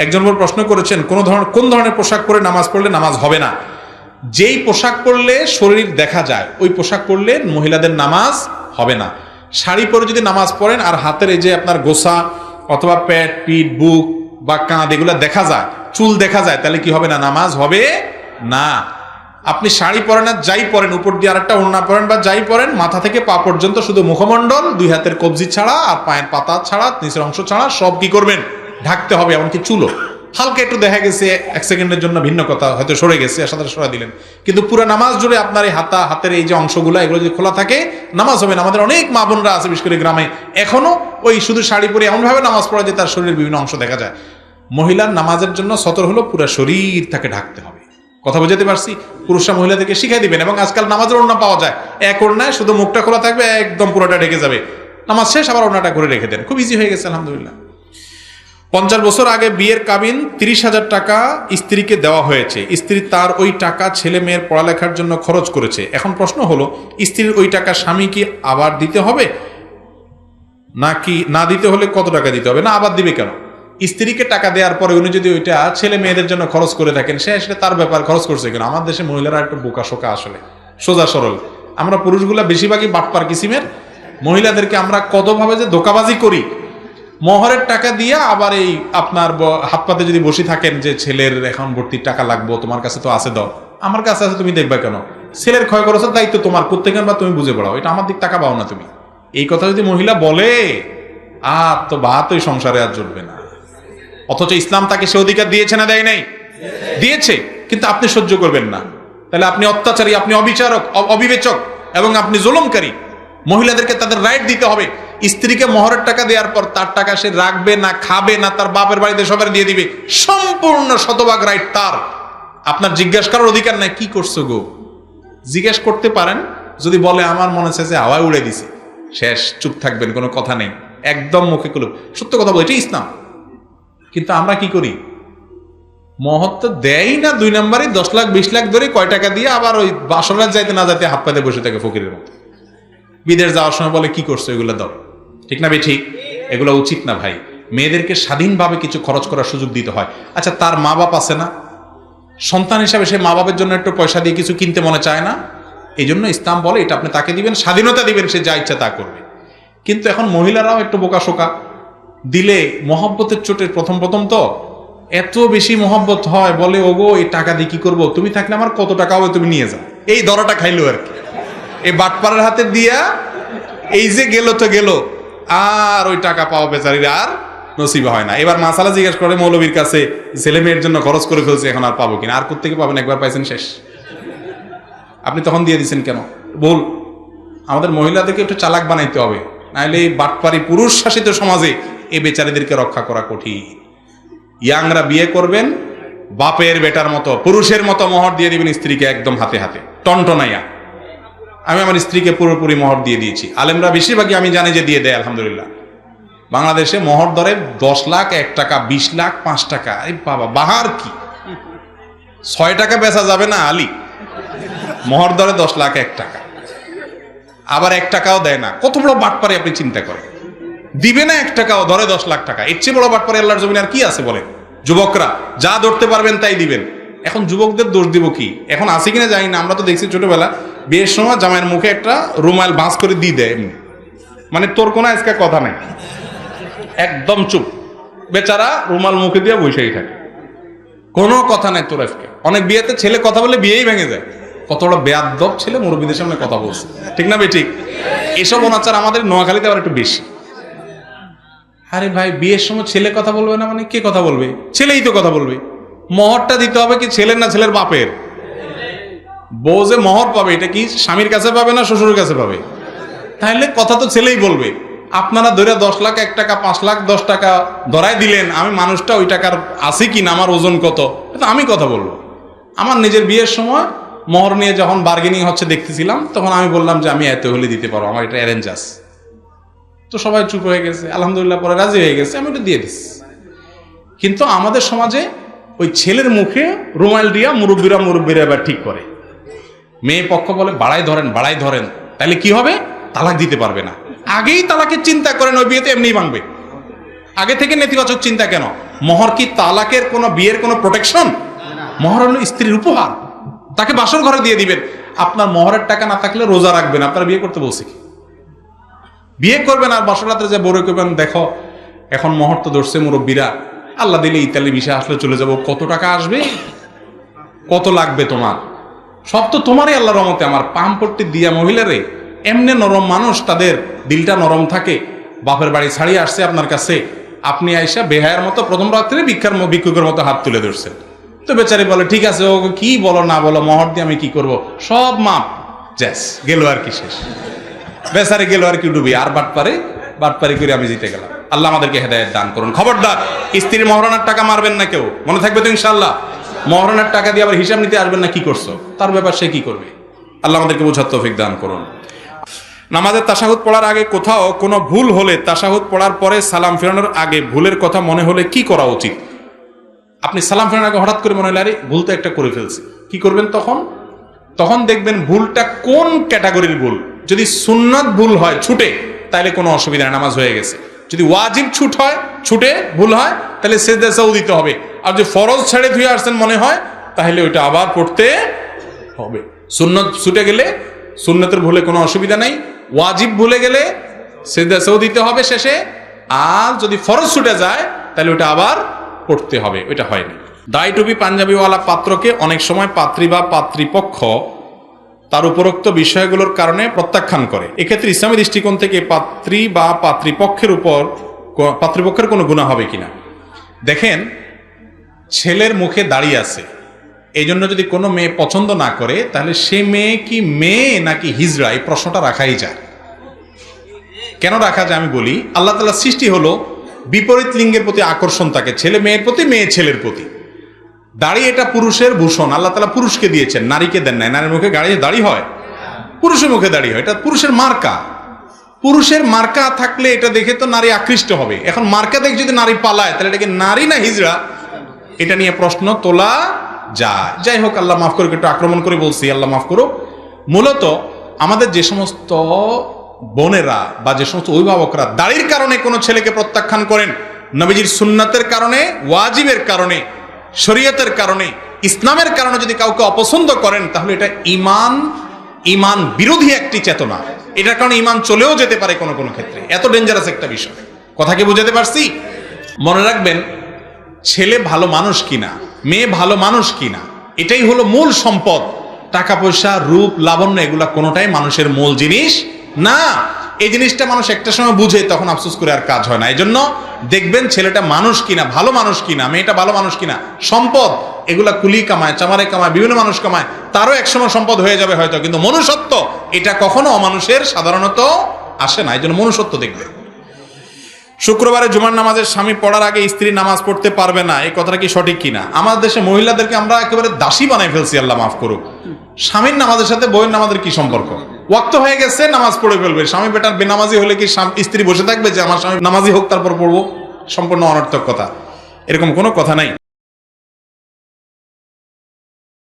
একজন প্রশ্ন করেছেন কোন ধরনের পোশাক পরে নামাজ পড়লে নামাজ হবে না। যেই পোশাক পরলে শরীর দেখা যায় ওই পোশাক পরলে মহিলাদের নামাজ হবে না। শাড়ি পরে যদি নামাজ পড়েন আর হাতের এই যে আপনার গোসা অথবা পেট পিঠ বুক বা কাঁধ এগুলো দেখা যায়, চুল দেখা যায়, তাহলে কি হবে না? নামাজ হবে না। আপনি শাড়ি পরেন আর যাই পরেন, উপর দিয়ে আরেকটা ওড়না পরেন বা যাই পরেন, মাথা থেকে পা পর্যন্ত শুধু মুখমণ্ডল, দুই হাতের কবজি ছাড়া আর পায়ের পাতা ছাড়া, নিচের অংশ ছাড়া সব কি করবেন? ঢাকতে হবে। এমনকি চুলও হালকা একটু দেখা গেছে এক সেকেন্ডের জন্য ভিন্ন কথা, হয়তো সরে গেছে, সাথে সরা দিলেন, কিন্তু পুরো নামাজ জুড়ে আপনার এই হাতের এই যে অংশগুলো এগুলো যদি খোলা থাকে নামাজ হবে না। আমাদের অনেক মা বোনরা আছে বিশেষ করে গ্রামে এখনো ওই শুধু শাড়ি পরে এমনভাবে নামাজ পড়া যে তার শরীরের বিভিন্ন অংশ দেখা যায়। মহিলার নামাজের জন্য সতর হলো পুরো শরীর তাকে ঢাকতে হবে। কথা বুঝাতে পারছি? পুরুষরা মহিলাদেরকে শিখাই দিবেন। এবং আজকাল নামাজের ওড়না পাওয়া যায়, এক ওড়নায় শুধু মুখটা খোলা থাকবে, একদম পুরোটা ঢেকে যাবে, নামাজ শেষ আবার ওড়নাটা করে রেখে দেন, খুব ইজি হয়ে গেছে আলহামদুলিল্লাহ। 50 বছর আগে বিয়ের কাবিন 30,000 টাকা স্ত্রীকে দেওয়া হয়েছে। স্ত্রী তার ওই টাকা ছেলে মেয়ের পড়ালেখার জন্য খরচ করেছে। এখন প্রশ্ন হলো, স্ত্রীর ওই টাকা স্বামী কি আবার দিতে হবে, নাকি না দিতে হলে কত টাকা দিতে হবে? না, আবার দিবে কেন? স্ত্রীকে টাকা দেওয়ার পরে উনি যদি ওইটা ছেলে মেয়েদের জন্য খরচ করে থাকেন, সে আসলে তার ব্যাপার, খরচ করছে কেন? আমার দেশে মহিলারা একটু বোকা শোকা, আসলে সোজা সরল। আমরা পুরুষগুলা বেশিরভাগই বাটপার কিসিমের। মহিলাদেরকে আমরা কতভাবে যে ধোকাবাজি করি। মোহরের টাকা দিয়ে আবার এই আপনার হাত পাতে যদি বসে থাকেন যে ছেলের এখন ভর্তির টাকা লাগবো, তোমার কাছে তো আছে, দাও। আমার কাছে আছে, তুমি দেখবা কেন? ছেলের ক্ষয় খরচের দায়িত্ব তোমার, করতে কেন বা তুমি বুঝে পড়াও, এটা আমার দিক টাকা পাও না তুমি। এই কথা যদি মহিলা বলে, আর তো ভাত ওই সংসারে আর জুটবে না। অথচ ইসলাম তাকে সে অধিকার দিয়েছে না দেয় নাই? দিয়েছে, কিন্তু আপনি সহ্য করবেন না। তাহলে আপনি অত্যাচারী, আপনি অবিচারক, অবিবেচক এবং আপনি জুলুমকারী। মহিলাদেরকে তাদের রাইট দিতে হবে। স্ত্রীকে মোহরের টাকা দেওয়ার পর তার টাকা সে রাখবে না, খাবে না, তার বাপের বাড়িতে সবার দিয়ে দিবে, সম্পূর্ণ শতভাগ রাইট তার। আপনার জিজ্ঞাসা করার অধিকার নাই কি করছো গো। জিজ্ঞেস করতে পারেন, যদি বলে আমার মনে হচ্ছে যে হাওয়ায় উড়ে দিছে, শেষ, চুপ থাকবেন, কোনো কথা নেই, একদম মুখে কুলুপ, সত্য কথা বলে, এটাই ইসলাম। কিন্তু আমরা কি করি? মহৎ তো দেয় না, 2 নম্বরই 10 লাখ 20 লাখ ধরে কয় টাকা দিয়ে আবার ওই বাসরাত যাইতে না যাইতে হাত পাতে বসে থাকে ফকিরের মতো। বিদেশ যাওয়ার সময় বলে কি করছো, এগুলো দাও। ঠিক না ঠিক? এগুলো উচিত না ভাই। মেয়েদেরকে স্বাধীনভাবে কিছু খরচ করার সুযোগ দিতে হয়। আচ্ছা, তার মা বাপ আছে না? সন্তান হিসাবে সে মা বাপের জন্য একটু পয়সা দিয়ে কিছু কিনতে মনে চায় না? এই জন্য ইসলাম বলে এটা আপনি তাকে দিবেন, স্বাধীনতা দিবেন, সে যা ইচ্ছা তা করবে। কিন্তু এখন মহিলারাও একটু বোকা শোকা, দিলে মহব্বতের চোটে প্রথম তো এত বেশি মহব্বত হয়, বলে ওগো এই টাকা দিয়ে কি করবো, তুমি থাকলে আমার কত টাকা হবে, তুমি নিয়ে যাও। এই দরটা খাইলো আর কি, এই বাটপাড়ার হাতে দিয়া এই যে গেল তো গেল, আর ওই টাকা পাওয়া বেচারির আর নসিব হয় না। এবার মাসালা জিজ্ঞেস করে মৌলবীর কাছে, ছেলে মেয়ের জন্য খরচ করে ফেলছে, এখন আর পাবো কিনা? আর কোত্থেকে পাবেন? একবার পাইছেন, শেষ। আপনি তখন দিয়ে দিচ্ছেন কেন? বল, আমাদের মহিলাদেরকে একটু চালাক বানাইতে হবে, নাহলে এই বাটপারি পুরুষ শাসিত সমাজে এই বেচারিদেরকে রক্ষা করা কঠিন। ইয়াংরা বিয়ে করবেন বাপের বেটার মতো, পুরুষের মতো মোহর দিয়ে দিবেন স্ত্রীকে, একদম হাতে হাতে টনটনাইয়া। আমি আমার স্ত্রীকে পুরোপুরি মোহর দিয়ে দিয়েছি। আলেমরা বেশিরভাগই আমি জানি যে দিয়ে দেয় আলহামদুলিল্লাহ। বাংলাদেশে মোহর ধরে 10 লাখ 1 টাকা, 20 লাখ 5 টাকা। এই বাবা, বাহার কি 6 টাকা বেচা যাবে না আলী? মোহর ধরে 10 লাখ 1 টাকা, আবার 1 টাকাও দেয় না। কত বড় বাটপারে আপনি চিন্তা করেন। দিবে না 1 টাকাও, ধরে 10 লাখ টাকা। এর চেয়ে বড় বাটপারে আল্লাহর জমিনে আর কি আছে বলেন? যুবকরা যা ধরতে পারবেন তাই দিবেন। এখন যুবকদের দোষ দিব কি? এখন আছে কিনা জানি না, আমরা তো দেখছি ছোটবেলা বিয়ের সময় জামাইয়ের মুখে একটা রুমাল ভাঁজ করে দিয়ে দেয়, এমনি, মানে তোর কোনো আজকে কথা নাই, একদম চুপ, বেচারা রুমাল মুখে দিয়ে বসেই থাকে, কোনো কথা নাই তোর আজকে। অনেক বিয়েতে ছেলে কথা বলে বিয়েই ভেঙে যায়। কত বড় বেয়াদব ছেলে মুরব্বীদের সামনে কথা বলছে, ঠিক না বেঠিক? এসব অনাচার আমাদের নোয়াখালীতে আবার একটু বেশি। আরে ভাই, বিয়ের সময় ছেলে কথা বলবে না মানে কে কথা বলবে? ছেলেই তো কথা বলবে। মোহরটা দিতে হবে কি ছেলের না ছেলের বাপের? বউ যে মোহর পাবে এটা কি স্বামীর কাছে পাবে না শ্বশুরের কাছে পাবে? তাহলে কথা তো ছেলেই বলবে। আপনারা ধরে 10 লাখ 1 টাকা 5 লাখ 10 টাকা ধরাই দিলেন, আমি মানুষটা ওই টাকার আছে কি না, আমার ওজন কত, এটা আমি কথা বলবো। আমার নিজের বিয়ের সময় মোহর নিয়ে যখন বার্গেনিং হচ্ছে দেখতেছিলাম, তখন আমি বললাম যে আমি এত হলে দিতে পারবো, আমার এটা অ্যারেঞ্জ আছে। তো সবাই চুপ হয়ে গেছে, আলহামদুলিল্লাহ, পরে রাজি হয়ে গেছে, আমি এটা দিয়ে দিচ্ছি। কিন্তু আমাদের সমাজে ওই ছেলের মুখে রুমাল দিয়া মুরব্বীরা এবার ঠিক করে। মেয়ে পক্ষ বলে বাড়াই ধরেন, তাহলে কি হবে? তালাক দিতে পারবে না। আগেই তালাকের চিন্তা করেন, ওই বিয়েতে এমনি ভাঙবে। আগে থেকে নেতিবাচক চিন্তা কেন? মোহর কি তালাকের কোনো বিয়ের কোনো প্রোটেকশন? মোহর হলো স্ত্রীর উপহার, তাকে বাসর ঘরে দিয়ে দিবেন। আপনার মোহরের টাকা না থাকলে রোজা রাখবেন, আপনার বিয়ে করতে বলছি কি? বিয়ে করবেন আর বাসর রাত্রে যে বড় করবেন, দেখো এখন মোহর তো ধরছে মুরব্বীরা, আল্লাহ দিলে ইতালি ভিসা আসলে চলে যাব, কত টাকা আসবে, কত লাগবে তোমার, সব তো তোমারই আল্লাহর রহমতে। আমার পাম্পট্টি দিয়া মহিলারে, এমনি নরম মানুষ, তাদের দিলটা নরম থাকে। বাপের বাড়ি ছাড়িয়ে আসছে আপনার কাছে, আপনি আইসা বেহায়ের মতো প্রথম রাত্রে ভিক্ষুকের মতো হাত তুলে ধরছেন। তো বেচারি বলে ঠিক আছে, ও কি বলো না বলো, মোহর দিয়ে আমি কি করব, সব মাপ, জ্যাস গেল আর কি, শেষ। বেচারি গেল আর কি ডুবি, আর বাটপারি করে আমি জিতে গেলাম। আল্লাহ আমাদেরকে হেদায়েত দান করুন। খবরদার স্ত্রীর মহারণার টাকা মারবেন না কেউ, মনে থাকবে তো ইনশাআল্লাহ। মহারণার টাকা দিয়ে আবার হিসাব নিতে আসবেন না, কি করছো, তার ব্যাপার সে কি করবে। আল্লাহ আমাদেরকে বোঝার তৌফিক দান করুন। নামাজের তাশাহুদ পড়ার আগে কোথাও কোনো ভুল হলে তাশাহুদ পড়ার পরে সালাম ফেরানোর আগে ভুলের কথা মনে হলে কি করা উচিত? আপনি সালাম ফেরানোর আগে হঠাৎ করে মনে হলে আরে ভুল তো একটা করে ফেলছি, কি করবেন তখন? তখন দেখবেন ভুলটা কোন ক্যাটাগরির ভুল। যদি সুন্নাত ভুল হয় ছুটে, তাহলে কোনো অসুবিধা নেই, নামাজ হয়ে গেছে। যদি ওয়াজিব ছুটে ভুল হয়, তাহলে সেজদা সাহু দিতে হবে। আর যদি ফরজ ছেড়ে ধুয়ে আসছেন মনে হয়, তাহলে ওইটা আবার পড়তে হবে। সুন্নত ছুটে গেলে সুন্নতের ভুলে কোনো অসুবিধা নাই, ওয়াজিব ভুলে গেলে সেজদা সাহু দিতে হবে শেষে। আর যদি ফরজ ছুটে যায়, তাহলে ওইটা আবার পড়তে হবে, ওইটা হয়নি। দাড়ি টুপি পাঞ্জাবিওয়ালা পাত্রকে অনেক সময় পাত্রী বা পাত্রীপক্ষ তার উপরোক্ত বিষয়গুলোর কারণে প্রত্যাখ্যান করে। এক্ষেত্রে ইসলামী দৃষ্টিকোণ থেকে পাত্রী বা পাত্রীপক্ষের কোনো গুনাহ হবে কিনা? দেখেন, ছেলের মুখে দাড়ি আছে, এই জন্য যদি কোনো মেয়ে পছন্দ না করে, তাহলে সে মেয়ে কি মেয়ে নাকি হিজড়া, এই প্রশ্নটা রাখাই যায়। কেন রাখা যায় আমি বলি। আল্লাহ তাআলার সৃষ্টি হলো বিপরীত লিঙ্গের প্রতি আকর্ষণ থাকে, ছেলে মেয়ের প্রতি, মেয়ে ছেলের প্রতি। দাড়ি এটা পুরুষের ভূষণ, আল্লাহ তাআলা পুরুষকে দিয়েছেন, নারীকে দেন নাই। নারীর মুখে দাড়ি হয়, পুরুষের মুখে দাড়ি হয়, এটা পুরুষের মার্কা। পুরুষের মার্কা থাকলে এটা দেখে তো নারী আকৃষ্ট হবে। এখন মার্কা দেখে যদি নারী পালায়, তাহলে এটাকে নারী না হিজড়া, এটা নিয়ে প্রশ্ন তোলা যায়। যাই হোক, আল্লাহ মাফ করুক, একটু আক্রমণ করে বলছি, আল্লাহ মাফ করুক। মূলত আমাদের যে সমস্ত বোনেরা বা যে সমস্ত অভিভাবকরা দাড়ির কারণে কোনো ছেলেকে প্রত্যাখ্যান করেন, নবীজির সুন্নাতের কারণে, ওয়াজিবের কারণে, শরীয়তের কারণে, ইসলামের কারণে যদি কাউকে অপছন্দ করেন, তাহলে এটা ইমান বিরোধী একটি চেতনা। এটার কারণে ইমান চলেও যেতে পারে কোনো কোনো ক্ষেত্রে। এত ডেঞ্জারাস একটা বিষয়। কথা কি বুঝাতে পারছি? মনে রাখবেন, ছেলে ভালো মানুষ কিনা, মেয়ে ভালো মানুষ কিনা, এটাই হলো মূল সম্পদ। টাকা পয়সা, রূপ, লাবণ্য, এগুলা কোনোটাই মানুষের মূল জিনিস না। এই জিনিসটা মানুষ একটা সময় বুঝে, তখন আফসোস করে আর কাজ হয় না। এই জন্য দেখবেন ছেলেটা মানুষ কিনা, ভালো মানুষ কিনা, মেয়েটা ভালো মানুষ কিনা, সম্পদ এগুলা কুলি কামায়, চামারে কামায়, বিভিন্ন মানুষ কামায়, তারও একসময় সম্পদ হয়ে যাবে হয়তো, কিন্তু মনুষ্যত্ব এটা কখনো অমানুষের সাধারণত আসে না। এই জন্য মনুষ্যত্ব দেখবে। শুক্রবারে জুমার নামাজের স্বামী পড়ার আগে স্ত্রী নামাজ পড়তে পারবে না, এই কথাটা কি সঠিক কিনা? আমাদের দেশে মহিলাদেরকে আমরা একেবারে দাসী বানাই ফেলছি, আল্লাহ মাফ করুক। স্বামীর নামাজের সাথে বউয়ের নামাজের কি সম্পর্ক? ওয়াক্ত হয়ে গেছে, নামাজ পড়ে ফেলবে। স্বামী বেটার বেনামাজি হলে কি স্ত্রী বসে থাকবে যে আমার স্বামী নামাজি হোক তারপর পড়বো? সম্পূর্ণ অনর্থক কথা, এরকম কোনো কথা নাই।